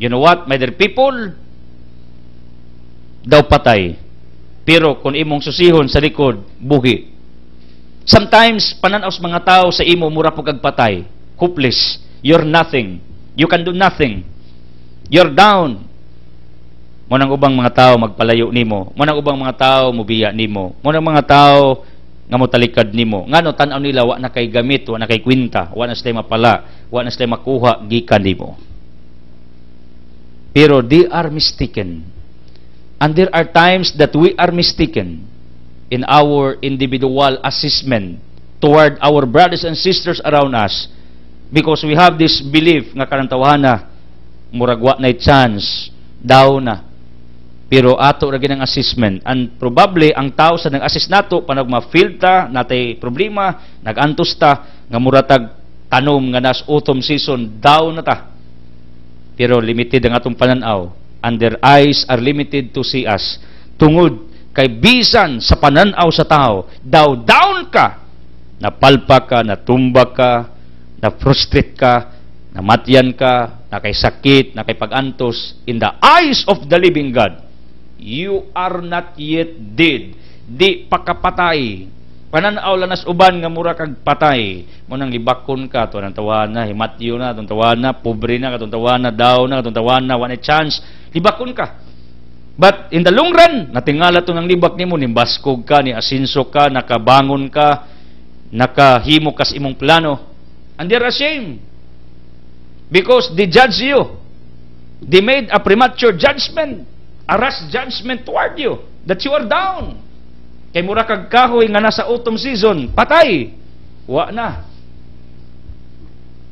Speaker 1: you know what, my dear people, daw patay. Pero kung imong susihon sa likod, buhi. Sometimes, pananaw sa mga tao sa imo, mura po kagpatay. Hopeless. You're nothing. You can do nothing. You're down. Munang ubang mga tao magpalayo nimo. Munang ubang mga tao mubiya nimo. Munang mga tao nga motalikad nimo. Ngano tan-aw nila wa na kay gamit, wa na kay kwinta, wa na sila mapala, wa na sila makuha gikan nimo. Pero they are mistaken. And there are times that we are mistaken in our individual assessment toward our brothers and sisters around us, because we have this belief nga kanang tawhana murag wa na chance daw na. Pero ato ra ginang assessment, and probably ang tao sa nag-assess nato panog ma-feel ta natay problema, nagantos ta nga muratag tanom nga nas autumn season daw na ta. Pero limited ang atong pananaw, and their eyes are limited to see us. Tungod kay bisan sa pananaw sa tao, down ka, napalpa ka, natumba ka, na-frustrate ka, namatyan ka, nakaysakit, nakipag-antos, in the eyes of the living God, you are not yet dead. Di pakapatay. Pananaw lanas uban nga mura kag patay. Munang libakon ka, tuwan ang tawana, himatyo na, tuwan tawana, pobre na, tuwan tawana, down na, tuwan tawana, one chance, libakon ka. But in the long run, natingala to ng libak nimo, nimbaskog ka, ni asinso ka, nakabangon ka, nakahimo ka sa imong plano, and they're ashamed. Because they judge you. They made a premature judgment, a rash judgment toward you, that you are down. Kay mura kag kahoy nga nasa autumn season, patay. Wa na.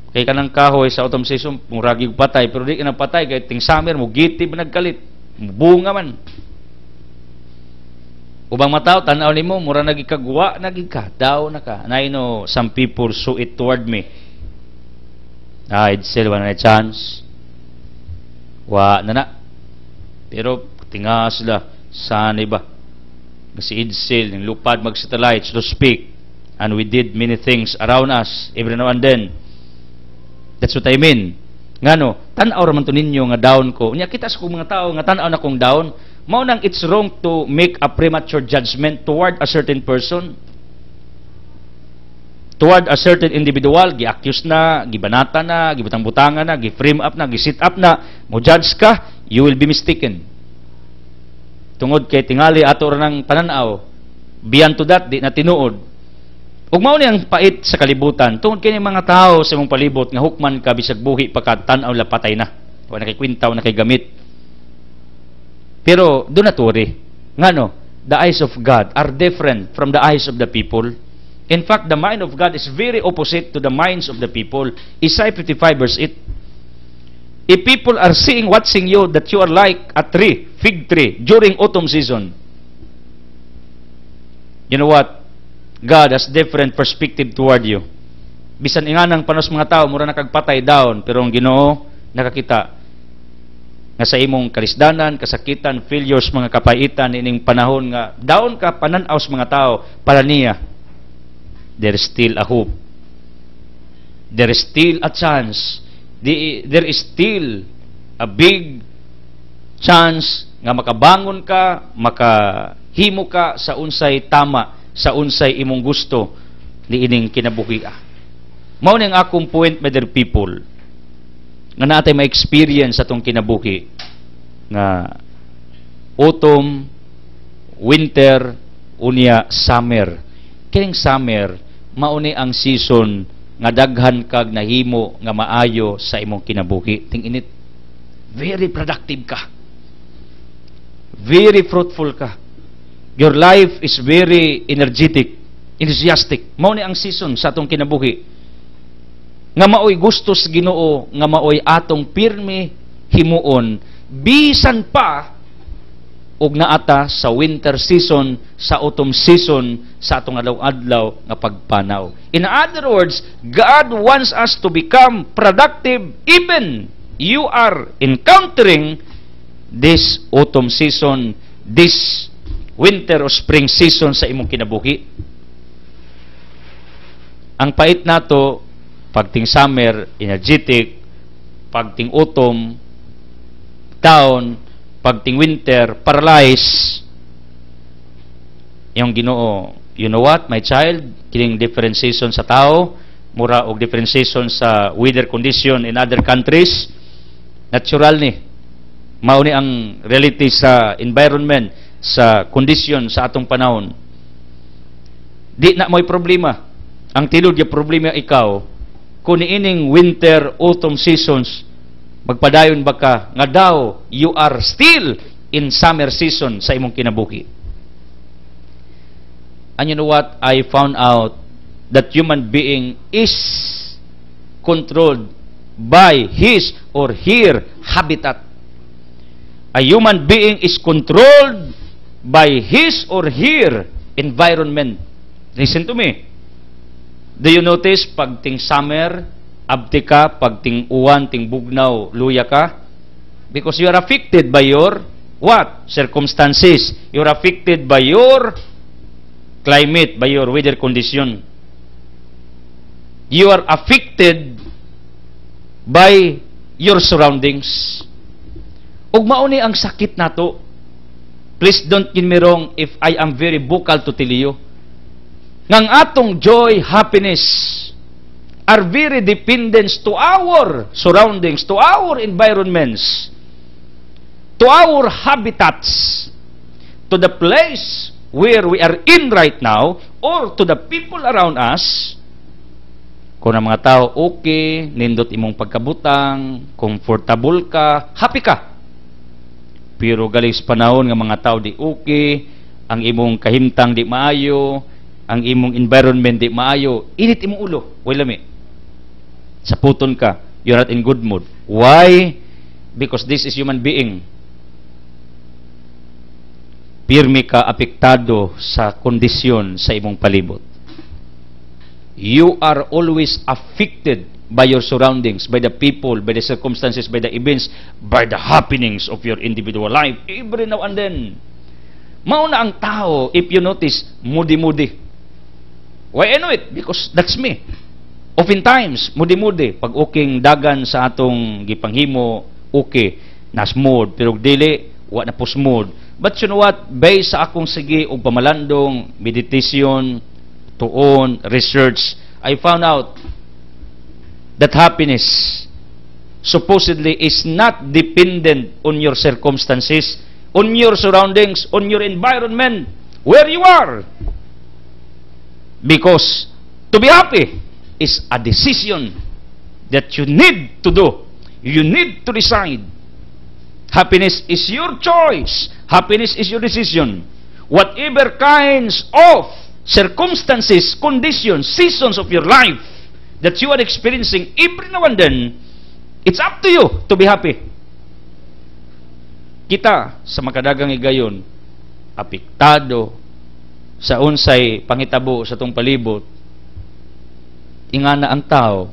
Speaker 1: Kay kanang kahoy sa autumn season, muragig patay, pero di ka na patay, kay ting summer, mugitib nagkalit, bunga man. Ubang mataw, tanaw ni mo, mura nagikagwa, nagika, daw na ka. And I know, some people saw it toward me. I'd still want a chance. Wa na na. Pero, tinga sila, sanay ba? Si Idsel, ng lupad mag-satellites to speak, and we did many things around us every now and then. That's what I mean. Ngano, tanaw raman to ninyo nga down ko. Nya kita sa mga tao nga tanaw na kong down, mao nang it's wrong to make a premature judgment toward a certain person, toward a certain individual. Gi-accuse na, gibanata na, gibutang-butangan na, gi-frame up na, gi-sit up na, mo judge ka, you will be mistaken. Tungod kay tingali ato ra ng pananaw, beyond to that, di na tinuod. Ug mao ni ang pait sa kalibutan, tungod kay mga tao sa imong palibot nga hukman ka bisag buhi pa ka tan-aw la patay na. Wa na kay kwintaw na kay gamit. Pero do not worry. Ngano, the eyes of God are different from the eyes of the people. In fact, the mind of God is very opposite to the minds of the people. Isaiah 55 verse 8. If people are watching you, that you are like a tree, fig tree, during autumn season, you know what? God has different perspective toward you. Bisan inganang panos mga tao, mura nakagpatay down, pero ang Ginoo nakakita nga sa imong kalisdanan, kasakitan, failures, mga kapaitan, ining panahon nga down ka, pananaw sa mga tao, para niya, there is still a hope. There is still a chance. There is still a big chance nga makabangon ka, makahimo ka sa unsay tama, sa unsay imong gusto ni ining kinabuhi. Mao ning akong point, my dear people, nga natay ma-experience atong kinabuhi nga autumn, winter, unya summer. Kining summer mao ni ang season nga daghan kag nahimo nga maayo sa imong kinabuhi. Ting init, very productive ka, very fruitful ka, your life is very energetic, enthusiastic. Mao ni ang season sa atong kinabuhi nga maoy gusto sa Ginoo, nga maoy atong pirmi himuon bisan pa og naata sa winter season, sa autumn season, sa atong adlaw-adlaw nga pagpanaw. In other words, God wants us to become productive even you are encountering this autumn season, this winter or spring season sa imong kinabuhi. Ang pait nato, pagting summer, energetic, pagting autumn, down, pagting winter, paralyzed. Yung Ginoo, you know what, my child, kining different season sa tao, mura og different season sa weather condition in other countries, natural ni. Mao ni ang reality sa environment, sa condition sa atong panahon. Di na mo'y problema. Ang tilod yung problema ikaw, kung ining winter, autumn seasons, magpadayon ba ka nga daw you are still in summer season sa imong kinabuhi. And you know what? I found out that human being is controlled by his or her habitat. A human being is controlled by his or her environment. Listen to me. Do you notice pag ting summer, abti ka, pag ting uwan, ting bugnaw, luya ka? Because you are affected by your what? Circumstances. You're affected by your climate, by your weather condition. You are affected by your surroundings. Ug mao ni ang sakit nato. Please don't get me wrong if I am very vocal to tell you. Ngang atong joy, happiness are very dependent to our surroundings, to our environments, to our habitats, to the place where we are in right now, or to the people around us. Kung ang mga tao okay, nindot imong pagkabutang, comfortable ka, happy ka. Pero galing sa panahon nga mga tao di okay, ang imong kahimtang di maayo, ang imong environment di maayo, init imong ulo, way lami. Saputon ka, you're not in good mood. Why? Because this is human being. Pirmi ka apektado sa kondisyon sa imong palibot. You are always affected by your surroundings, by the people, by the circumstances, by the events, by the happenings of your individual life, every now and then. Mauna ang tao, if you notice, moody-moody. Why I know it? Because that's me. Oftentimes, moody-moody. Pag okay dagan sa atong gipanghimo, okay, nas mood, pero dili, wa na po mood. But you know what? Based sa akong sige og pamalandong, meditation, tuon, research, I found out that happiness supposedly is not dependent on your circumstances, on your surroundings, on your environment, where you are. Because to be happy is a decision that you need to do. You need to decide. Happiness is your choice. Happiness is your decision. Whatever kinds of circumstances, conditions, seasons of your life that you are experiencing every now and then, it's up to you to be happy. Kita sa makadagang igayon, apektado sa unsay pangitabo sa tong palibot, ingana ang tao.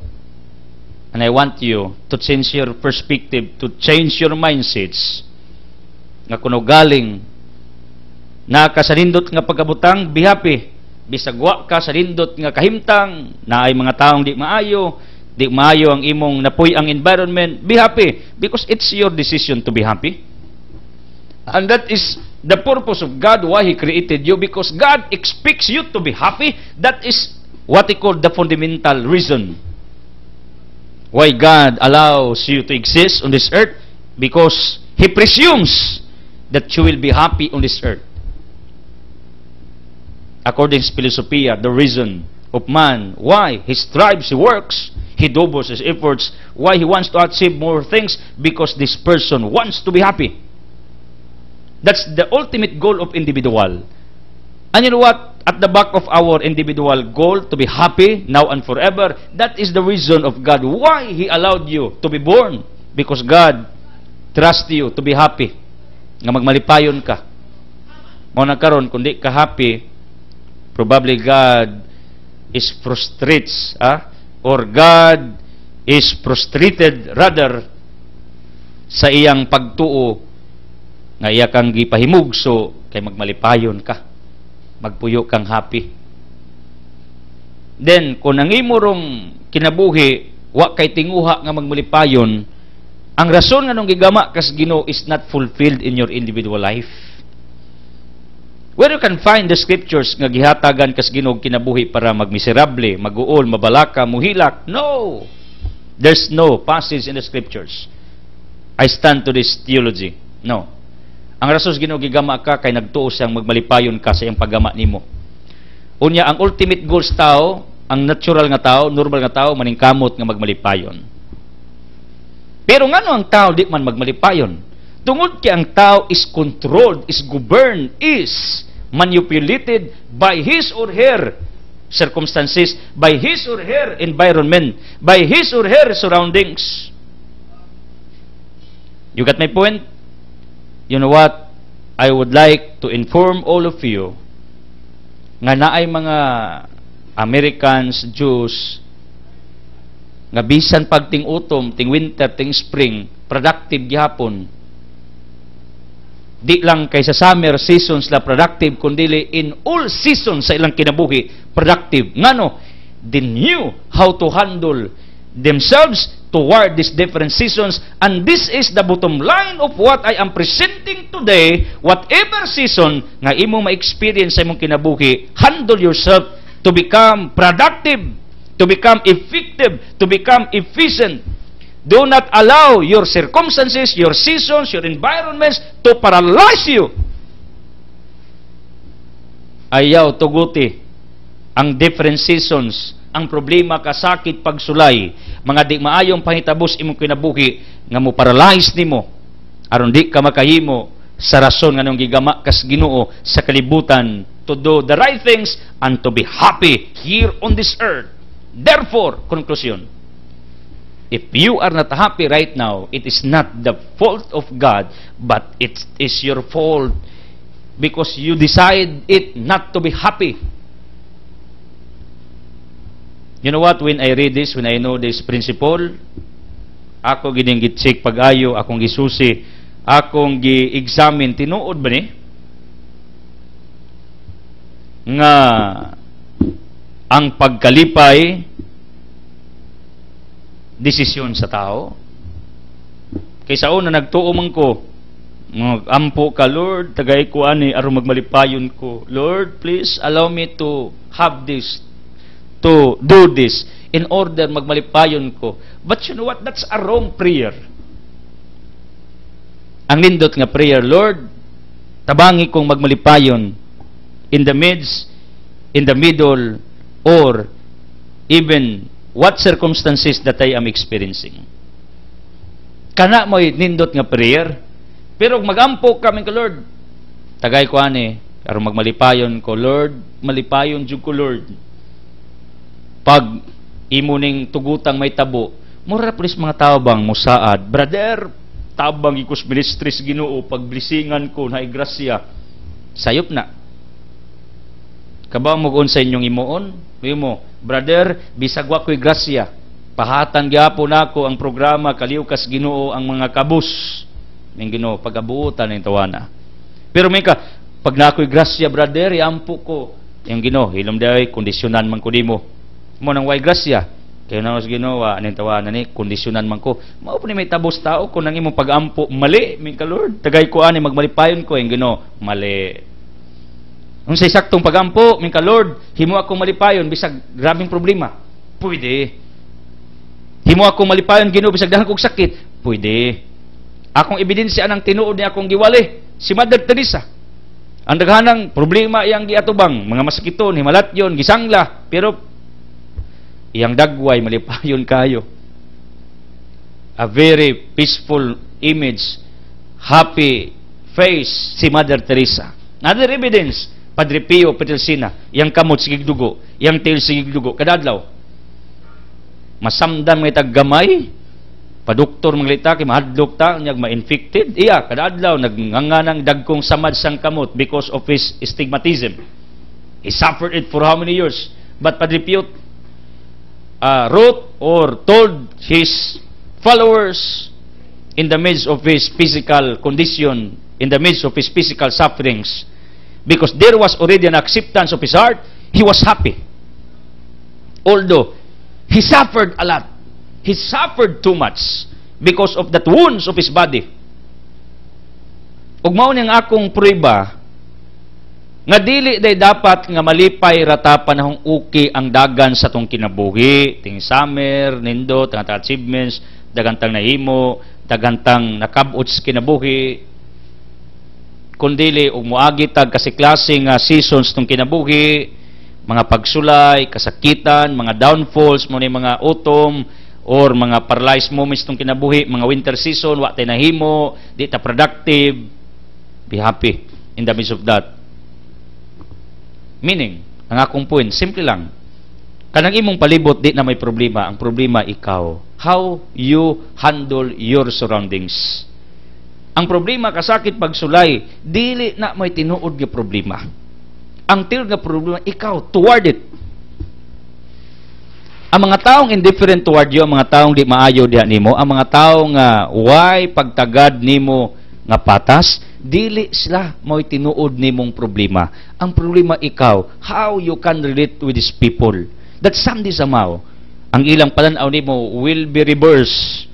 Speaker 1: And I want you to change your perspective, to change your mindsets, nga kuno galing nakasanindot nga pagkabutang, be happy. Bisagwa ka sa lindot nga kahimtang, na ay mga taong di maayo ang imong napuy ang environment, be happy. Because it's your decision to be happy. And that is the purpose of God, why He created you, because God expects you to be happy. That is what He called the fundamental reason why God allows you to exist on this earth, because He presumes that you will be happy on this earth. According to philosophy, the reason of man, why he strives, he works, he doubles his efforts, why he wants to achieve more things, because this person wants to be happy. That's the ultimate goal of individual. And you know what? At the back of our individual goal to be happy now and forever, that is the reason of God why He allowed you to be born. Because God trusts you to be happy. Nga magmalipayon ka. Mao na karon kundi ka happy, probably God is frustrated, or God is frustrated rather sa iyang pagtuo nga iya kang gipahimugso kay magmalipayon ka, magpuyo kang happy. Then kung ang imo rong kinabuhi wa kay tinguha nga magmalipayon, ang rason nga nung gigama kas Ginoo is not fulfilled in your individual life. Where you can find the scriptures nga gihatagan kas Ginoo kinabuhi para magmiserable, maguol, mabalaka, muhilak? No! There's no passage in the scriptures. I stand to this theology. No. Ang rason Ginoo gigama ka kay nagtuo siyang magmalipayon ka sa iyang paggama nimo. Unya ang ultimate goal sa tao, ang natural nga tao, normal nga tao maningkamot nga magmalipayon. Pero ngano ang tao di man magmalipayon? Tungod kay ang tao is controlled, is governed, is manipulated by his or her circumstances, by his or her environment, by his or her surroundings. You got my point? You know what? I would like to inform all of you nga naay mga Americans, Jews, nga bisan pag ting autumn, ting winter, ting spring, productive gihapon. Di lang kay sa summer seasons la productive, kundi in all seasons sa ilang kinabuhi productive. Ngano? They knew how to handle themselves toward these different seasons, and this is the bottom line of what I am presenting today. Whatever season nga imo ma-experience sa imong kinabuhi, handle yourself to become productive, to become effective, to become efficient. Do not allow your circumstances, your seasons, your environments to paralyze you. Ayaw tuguti ang different seasons, ang problema, kasakit, pagsulay, mga di maayong pangitabos imong kinabuhi nga mo paralyze nimo aron di ka makahimo sa rason nganong gigama kas Ginoo sa kalibutan to do the right things and to be happy here on this earth. Therefore, conclusion, if you are not happy right now, it is not the fault of God, but it is your fault because you decide it not to be happy. You know what? When I read this, when I know this principle, ako gining gitsik pag-ayo, akong gisusi, akong gi-examine, tinuod ba ni? Nga ang pagkalipay desisyon sa tao. Kaysa una nagtuo man ko, ampo ka, Lord, tagay ko ani aron magmalipayon ko. Lord, please allow me to have this, to do this in order magmalipayon ko. But you know what? That's a wrong prayer. Ang nindot nga prayer, Lord, tabangi kong magmalipayon in the midst, in the middle, or even what circumstances that I am experiencing. Kana mo'y nindot nga prayer. Pero magampo kami ko, Lord, tagay ko ani aron magmalipayon ko, Lord, malipayon jud ko, Lord. Pag imo ning tugutang may tabo, mura please mga tao bang musaad, brother, tabang ikus ministries Ginoo, pag blisingan ko na igrasya, sayop na. Kabaw mo kung sa inyong imuon, mo, brother, bisag wa ko'y grasya, pahatan gyapon nako ang programa Kaliw kas Ginoo ang mga kabus ning Ginoo pagabuutan ning tawana. Pero may ka, pag nako'y grasya, brother, iampo ko yung Ginoo, hilom day kondisyonan man ko nimo. Mo nang way grasya, kaya na mas ginawa aning tawanan ni kondisyonan man ko. Mao pa ni may tabos tao kung nang imong pagampo mali, min ka Lord, tagay ko ani magmalipayon ko yung Ginoo, mali. Kung sa saktong pagampo, min ka Lord, himo akong malipayon bisag grabing problema, pwede. Himo akong malipayon Ginoo bisag dahang kog sakit, pwede. Akong ebidensya anang tinuod ni akong giwali, si Mother Teresa. Ang daghanang problema iyang giatubang, mga masakiton, himalatyon, gisangla, pero iyang dagway malipayon kayo. A very peaceful image, happy face si Mother Teresa. Another evidence, Padre Pio Petrelsina, iyang kamot sigig dugo, iyang tail sigig dugo, kadadlaw. Masamdan may taggamay, padoktor manglita kay mahadlok ta nyag ma-infected. Iya kadadlaw nagnganganang dagkong samad sang kamot because of his stigmatism. He suffered it for how many years? But Padre Pio wrote or told his followers in the midst of his physical condition, in the midst of his physical sufferings, because there was already an acceptance of his heart, he was happy. Although he suffered a lot, he suffered too much because of that wounds of his body. Ug mao ning akong prueba nga dili day dapat nga malipay rata panahong uki ang dagan sa tong kinabuhi, ting summer, nindot, ang achievements, dagantang nahimo, dagantang nakabot sa kinabuhi, kundili ug moagi tag kasi klaseng seasons tong kinabuhi, mga pagsulay, kasakitan, mga downfalls mo ni mga autumn or mga paralyzed moments tong kinabuhi, mga winter season, wa tay nahimo, di ta productive. Be happy in the midst of that. Meaning, ang akong point, simple lang. Kanang imong palibot, di na may problema. Ang problema, ikaw. How you handle your surroundings. Ang problema, kasakit pagsulay, dili na may tinuod nga problema. Ang tinuod nga problema, ikaw, toward it. Ang mga taong indifferent toward you, ang mga taong di maayo diha nimo, ang mga taong why pagtagad nimo nga patas, dili sila mo'y tinuod nimong problema. Ang problema ikaw, how you can relate with these people. That someday somehow, ang ilang palanaw nimo will be reversed,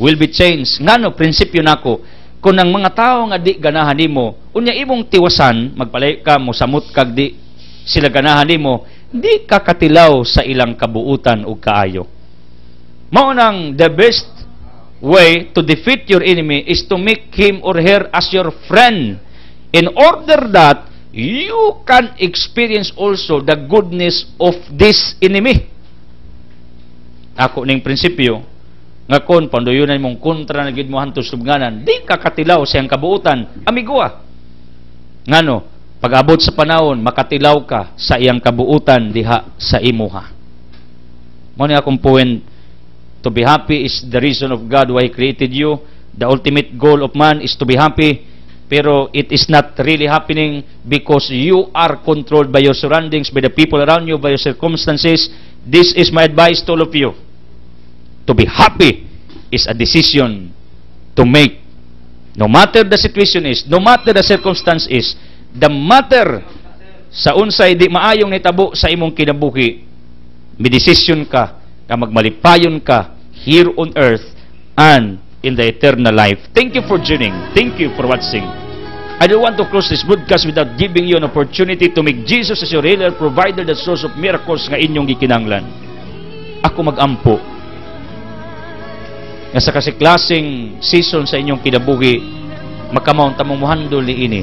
Speaker 1: will be changed. Ngano, prinsipyo nako, kung ang mga tao nga di ganahan nimo, unya imong tiwasan, magpalay ka, mosamot kag di sila ganahan nimo, di ka katilaw sa ilang kabuutan o kaayo. Mao nang the best way to defeat your enemy is to make him or her as your friend, in order that you can experience also the goodness of this enemy. Ako ning prinsipyo nga kon panduyonan mong kontra na gid mo hantos tubnganan, di ka katilaw sa iyang kabuutan, amigua. Ngano, pag-abot sa panahon makatilaw ka sa iyang kabuutan diha sa imuha. Mao ni akong point. To be happy is the reason of God why He created you. The ultimate goal of man is to be happy. Pero it is not really happening because you are controlled by your surroundings, by the people around you, by your circumstances. This is my advice to all of you. To be happy is a decision to make. No matter the situation is, no matter the circumstance is, the matter sa unsay di maayong nitabo sa imong kinabuhi, may decision ka na magmalipayon ka here on earth and in the eternal life. Thank you for tuning. Thank you for watching. I don't want to close this broadcast without giving you an opportunity to make Jesus as your healer, provider, the source of miracles nga inyong gikinanglan. Ako magampo nga sa kasiklasing season sa inyong kinabuhi, makamount tamong muhandol ni ini.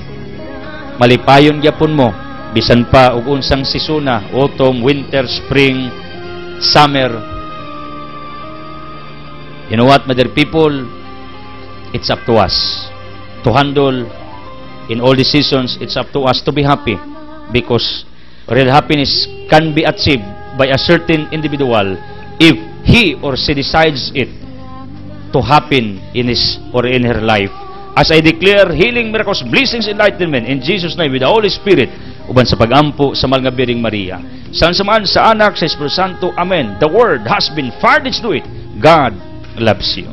Speaker 1: Malipayon gyapon mo, bisan pa og unsang sisuna, autumn, winter, spring, summer. You know what, my dear people? It's up to us to handle in all the seasons. It's up to us to be happy, because real happiness can be achieved by a certain individual if he or she decides it to happen in his or in her life. As I declare healing, miracles, blessings, enlightenment in Jesus' name with the Holy Spirit, uban sa pagampo sa mahal nga Biring Maria, saan sa Anak, sa Espiritu Santo. Amen. The Word has been fired into it. God loves you.